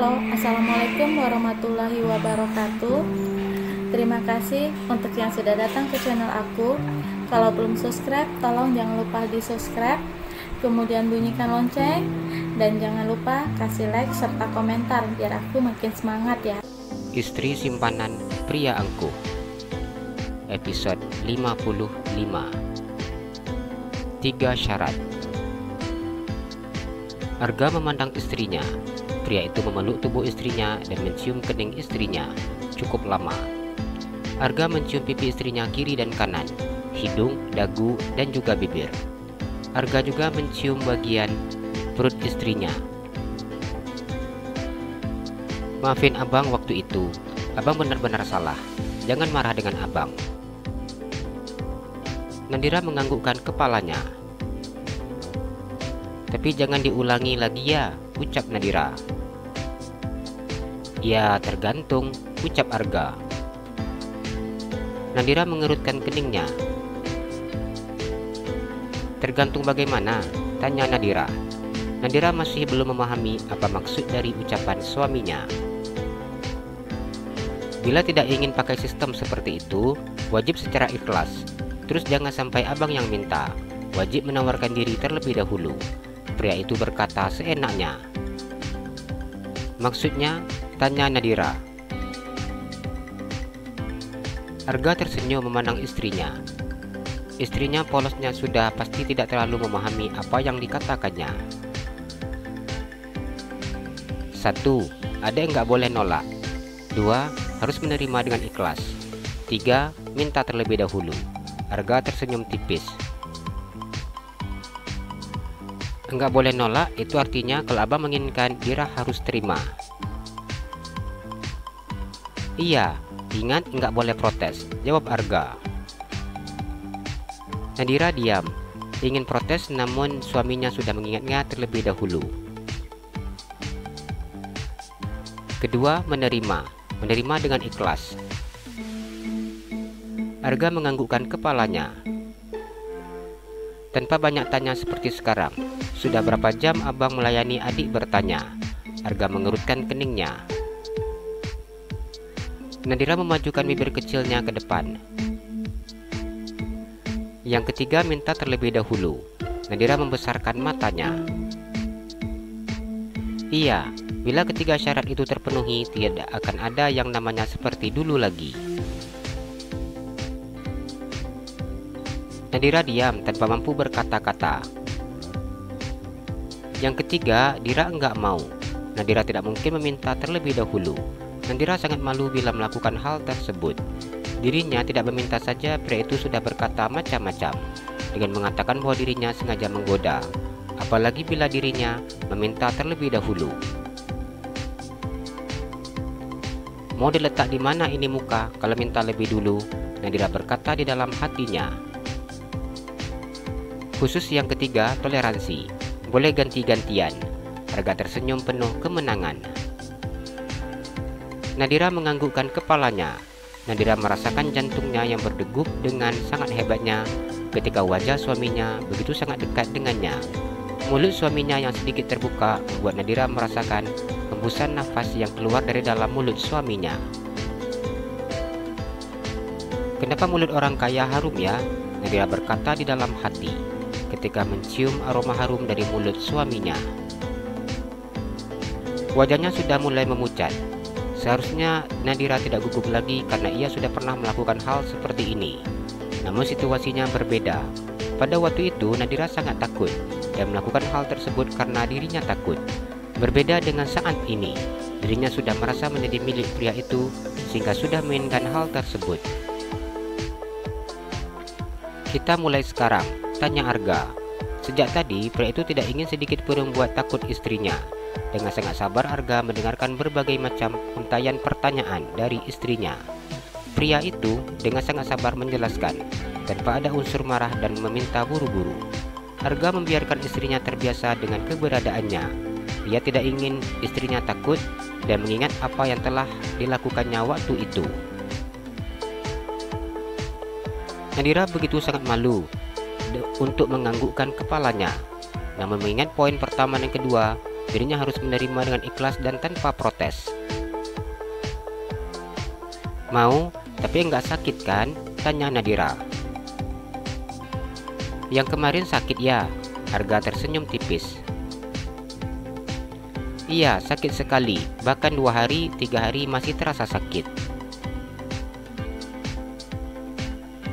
Halo, Assalamualaikum warahmatullahi wabarakatuh. Terima kasih untuk yang sudah datang ke channel aku. Kalau belum subscribe, tolong jangan lupa di subscribe, kemudian bunyikan lonceng, dan jangan lupa kasih like serta komentar biar aku makin semangat ya. Istri simpanan pria angkuh, episode 55. 3 syarat. Arga memandang istrinya. Pria itu memeluk tubuh istrinya dan mencium kening istrinya cukup lama. Arga mencium pipi istrinya kiri dan kanan, hidung, dagu, dan juga bibir. Arga juga mencium bagian perut istrinya. Maafin abang waktu itu, abang benar-benar salah. Jangan marah dengan abang. Nadira menganggukkan kepalanya. Tapi jangan diulangi lagi ya, ucap Nadira. Ya tergantung, ucap Arga. Nadira mengerutkan keningnya. Tergantung bagaimana? Tanya Nadira. Nadira masih belum memahami apa maksud dari ucapan suaminya. Bila tidak ingin pakai sistem seperti itu, wajib secara ikhlas. Terus jangan sampai abang yang minta. Wajib menawarkan diri terlebih dahulu. Pria itu berkata seenaknya. Maksudnya? Tanya Nadira. Arga tersenyum memandang istrinya. Istrinya polosnya sudah pasti tidak terlalu memahami apa yang dikatakannya. 1. Ada yang nggak boleh nolak. 2. Harus menerima dengan ikhlas. 3. Minta terlebih dahulu. Arga tersenyum tipis. Enggak boleh nolak, itu artinya kalau abang menginginkan, Dira harus terima. Iya, ingat enggak boleh protes, jawab Arga. Nadira diam, ingin protes namun suaminya sudah mengingatnya terlebih dahulu. Kedua, menerima dengan ikhlas. Arga menganggukkan kepalanya. Tanpa banyak tanya seperti sekarang. Sudah berapa jam abang melayani adik bertanya. Arga mengerutkan keningnya. Nadira memajukan bibir kecilnya ke depan. Yang ketiga, minta terlebih dahulu. Nadira membesarkan matanya. Iya, bila ketiga syarat itu terpenuhi, tidak akan ada yang namanya seperti dulu lagi. Nadira diam tanpa mampu berkata-kata. Yang ketiga, Dira enggak mau. Nadira tidak mungkin meminta terlebih dahulu. Nadira sangat malu bila melakukan hal tersebut. Dirinya tidak meminta saja, pria itu sudah berkata macam-macam dengan mengatakan bahwa dirinya sengaja menggoda. Apalagi bila dirinya meminta terlebih dahulu. Mau diletak di mana ini muka kalau minta lebih dulu? Nadira berkata di dalam hatinya. Khusus yang ketiga, toleransi. Boleh ganti-gantian. Arga tersenyum penuh kemenangan. Nadira menganggukkan kepalanya. Nadira merasakan jantungnya yang berdegup dengan sangat hebatnya ketika wajah suaminya begitu sangat dekat dengannya. Mulut suaminya yang sedikit terbuka membuat Nadira merasakan hembusan nafas yang keluar dari dalam mulut suaminya. Kenapa mulut orang kaya harum ya? Nadira berkata di dalam hati ketika mencium aroma harum dari mulut suaminya. Wajahnya sudah mulai memucat. Seharusnya Nadira tidak gugup lagi karena ia sudah pernah melakukan hal seperti ini. Namun situasinya berbeda. Pada waktu itu Nadira sangat takut dan melakukan hal tersebut karena dirinya takut. Berbeda dengan saat ini, dirinya sudah merasa menjadi milik pria itu sehingga sudah menginginkan hal tersebut. Kita mulai sekarang, tanya Arga. Sejak tadi pria itu tidak ingin sedikit pun membuat takut istrinya. Dengan sangat sabar Arga mendengarkan berbagai macam untayan pertanyaan dari istrinya. Pria itu dengan sangat sabar menjelaskan tanpa ada unsur marah dan meminta buru-buru. Arga membiarkan istrinya terbiasa dengan keberadaannya. Ia tidak ingin istrinya takut dan mengingat apa yang telah dilakukannya waktu itu. Nadira begitu sangat malu untuk menganggukkan kepalanya. Namun mengingat poin pertama dan kedua, dirinya harus menerima dengan ikhlas dan tanpa protes. Mau, tapi nggak sakit kan? Tanya Nadira. Yang kemarin sakit ya? Arga tersenyum tipis. Iya, sakit sekali. Bahkan 2 hari, 3 hari masih terasa sakit.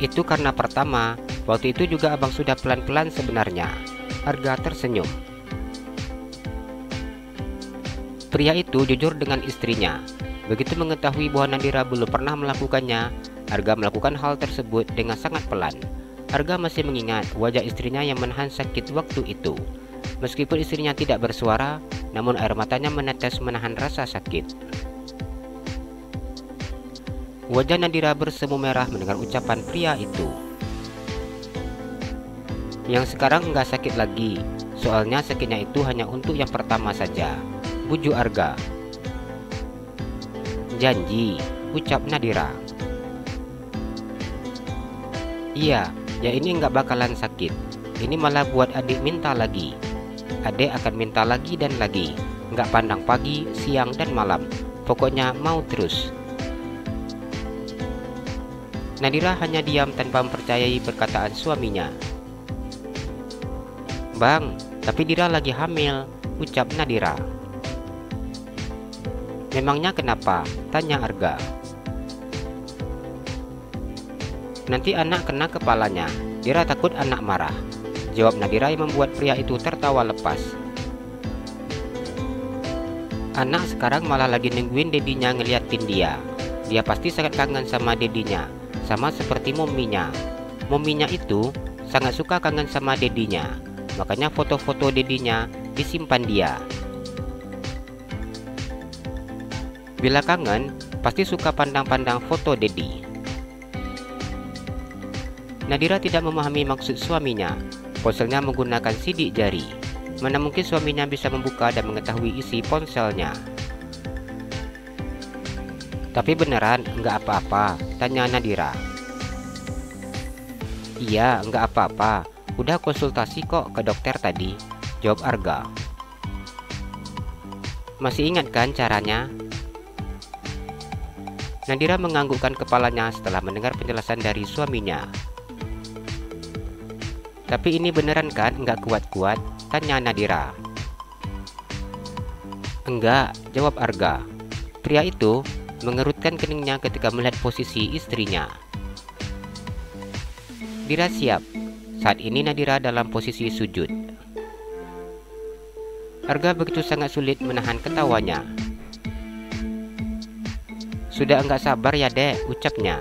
Itu karena pertama, waktu itu juga abang sudah pelan-pelan sebenarnya. Arga tersenyum. Pria itu jujur dengan istrinya. Begitu mengetahui bahwa Nadira belum pernah melakukannya, Arga melakukan hal tersebut dengan sangat pelan. Arga masih mengingat wajah istrinya yang menahan sakit waktu itu. Meskipun istrinya tidak bersuara, namun air matanya menetes menahan rasa sakit. Wajah Nadira bersemu merah mendengar ucapan pria itu. Yang sekarang nggak sakit lagi, soalnya sakitnya itu hanya untuk yang pertama saja, bujuk Arga. Janji, ucap Nadira. Iya, ya ini nggak bakalan sakit. Ini malah buat adik minta lagi. Adik akan minta lagi dan lagi. Nggak pandang pagi, siang, dan malam. Pokoknya mau terus. Nadira hanya diam tanpa mempercayai perkataan suaminya. Bang, tapi Dira lagi hamil, ucap Nadira. Memangnya kenapa? Tanya Arga. Nanti anak kena kepalanya. Dira takut anak marah, jawab Nadira yang membuat pria itu tertawa lepas. Anak sekarang malah lagi nungguin dedinya ngeliatin dia. Dia pasti sangat kangen sama dedinya, sama seperti mominya. Mominya itu sangat suka kangen sama dedinya, makanya foto-foto dedinya disimpan dia. Bila kangen, pasti suka pandang-pandang foto dedi. Nadira tidak memahami maksud suaminya. Ponselnya menggunakan sidik jari. Mana mungkin suaminya bisa membuka dan mengetahui isi ponselnya. Tapi beneran nggak apa-apa? Tanya Nadira. Iya, nggak apa-apa. Udah konsultasi kok ke dokter tadi, jawab Arga. Masih ingat kan caranya? Nadira menganggukkan kepalanya setelah mendengar penjelasan dari suaminya. Tapi ini beneran kan nggak kuat-kuat? Tanya Nadira. Enggak, jawab Arga. Pria itu mengerutkan keningnya ketika melihat posisi istrinya. Dira siap. Saat ini Nadira dalam posisi sujud. Arga begitu sangat sulit menahan ketawanya. Sudah enggak sabar ya dek, ucapnya.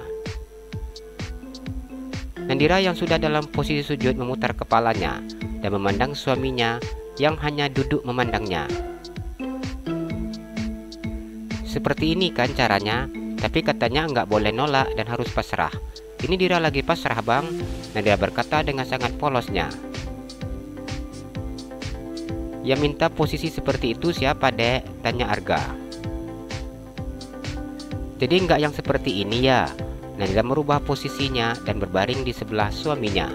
Nadira yang sudah dalam posisi sujud memutar kepalanya dan memandang suaminya yang hanya duduk memandangnya. Seperti ini kan caranya, tapi katanya enggak boleh nolak dan harus pasrah. Ini Dira lagi pasrah bang, Nadira berkata dengan sangat polosnya. Yang minta posisi seperti itu siapa dek? Tanya Arga. Jadi enggak yang seperti ini ya? Nadira merubah posisinya dan berbaring di sebelah suaminya.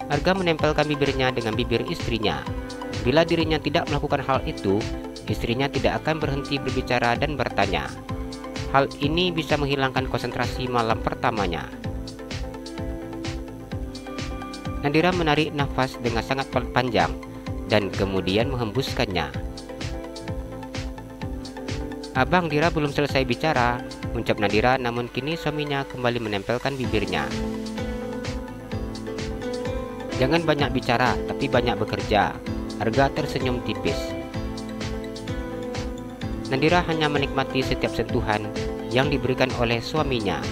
Arga menempelkan bibirnya dengan bibir istrinya. Bila dirinya tidak melakukan hal itu, istrinya tidak akan berhenti berbicara dan bertanya. Hal ini bisa menghilangkan konsentrasi malam pertamanya. Nadira menarik nafas dengan sangat panjang dan kemudian menghembuskannya. Abang, Dira belum selesai bicara, ucap Nadira, namun kini suaminya kembali menempelkan bibirnya. Jangan banyak bicara, tapi banyak bekerja. Arga tersenyum tipis. Nadira hanya menikmati setiap sentuhan yang diberikan oleh suaminya.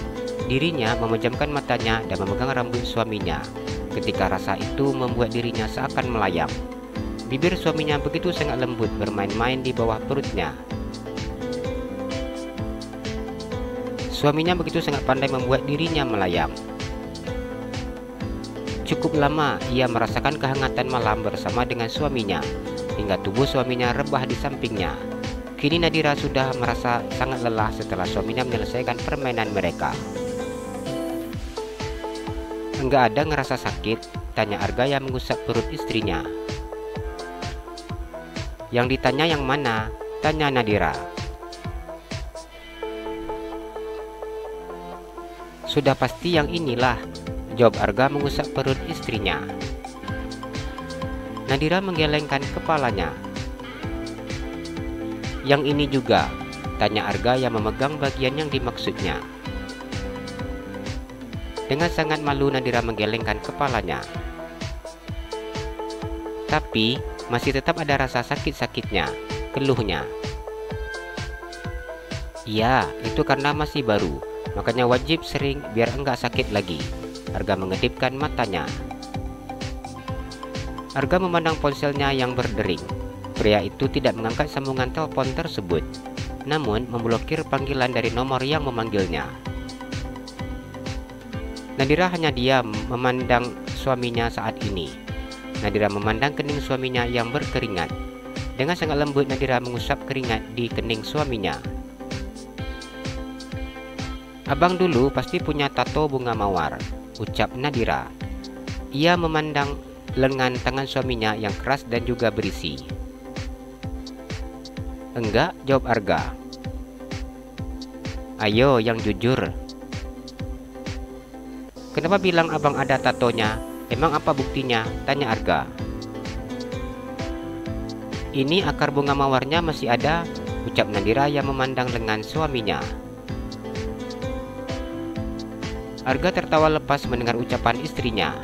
Dirinya memejamkan matanya dan memegang rambut suaminya. Ketika rasa itu membuat dirinya seakan melayang. Bibir suaminya begitu sangat lembut bermain-main di bawah perutnya. Suaminya begitu sangat pandai membuat dirinya melayang. Cukup lama ia merasakan kehangatan malam bersama dengan suaminya, hingga tubuh suaminya rebah di sampingnya. Kini Nadira sudah merasa sangat lelah setelah suaminya menyelesaikan permainan mereka. Enggak ada ngerasa sakit? Tanya Arga yang mengusap perut istrinya. Yang ditanya yang mana? Tanya Nadira. Sudah pasti yang inilah, jawab Arga mengusap perut istrinya. Nadira menggelengkan kepalanya. Yang ini juga, tanya Arga yang memegang bagian yang dimaksudnya. Dengan sangat malu Nadira menggelengkan kepalanya. Tapi masih tetap ada rasa sakit-sakitnya, keluhnya. Iya, itu karena masih baru, makanya wajib sering biar enggak sakit lagi. Arga mengedipkan matanya. Arga memandang ponselnya yang berdering. Pria itu tidak mengangkat sambungan telepon tersebut, namun memblokir panggilan dari nomor yang memanggilnya. Nadira hanya diam memandang suaminya saat ini. Nadira memandang kening suaminya yang berkeringat. Dengan sangat lembut Nadira mengusap keringat di kening suaminya. Abang dulu pasti punya tato bunga mawar, ucap Nadira. Ia memandang lengan tangan suaminya yang keras dan juga berisi. Enggak, jawab Arga. Ayo yang jujur. Kenapa bilang abang ada tatonya? Emang apa buktinya? Tanya Arga. Ini akar bunga mawarnya masih ada, ucap Nadira yang memandang lengan suaminya. Arga tertawa lepas mendengar ucapan istrinya.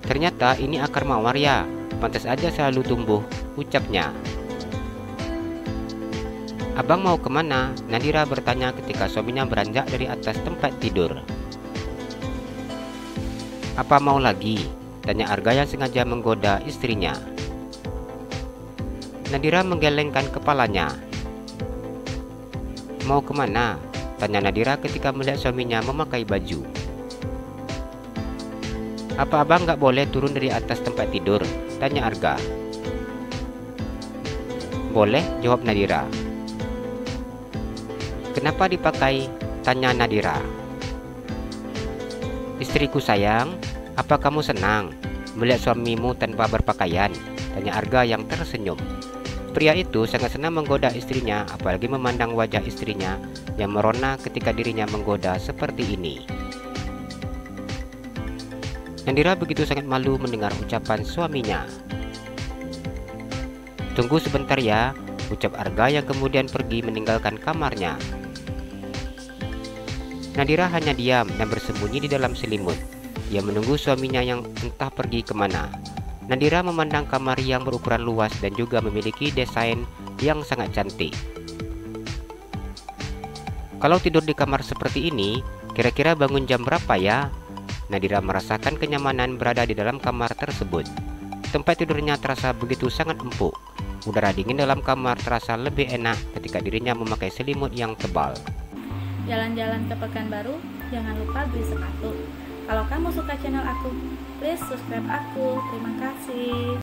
Ternyata ini akar mawar ya, pantas aja selalu tumbuh, ucapnya. Abang mau kemana? Nadira bertanya ketika suaminya beranjak dari atas tempat tidur. Apa mau lagi? Tanya Arga yang sengaja menggoda istrinya. Nadira menggelengkan kepalanya. Mau kemana? Tanya Nadira ketika melihat suaminya memakai baju. Apa abang gak boleh turun dari atas tempat tidur? Tanya Arga. Boleh, jawab Nadira. Kenapa dipakai? Tanya Nadira. Istriku sayang, apa kamu senang melihat suamimu tanpa berpakaian? Tanya Arga yang tersenyum. Pria itu sangat senang menggoda istrinya, apalagi memandang wajah istrinya yang merona ketika dirinya menggoda seperti ini. Nadira begitu sangat malu mendengar ucapan suaminya. Tunggu sebentar ya, ucap Arga yang kemudian pergi meninggalkan kamarnya. Nadira hanya diam dan bersembunyi di dalam selimut. Ia menunggu suaminya yang entah pergi kemana. Nadira memandang kamar yang berukuran luas dan juga memiliki desain yang sangat cantik. Kalau tidur di kamar seperti ini, kira-kira bangun jam berapa ya? Nadira merasakan kenyamanan berada di dalam kamar tersebut. Tempat tidurnya terasa begitu sangat empuk. Udara dingin dalam kamar terasa lebih enak ketika dirinya memakai selimut yang tebal. Jalan-jalan ke Pekanbaru, jangan lupa beli sepatu. Kalau kamu suka channel aku, please subscribe aku. Terima kasih.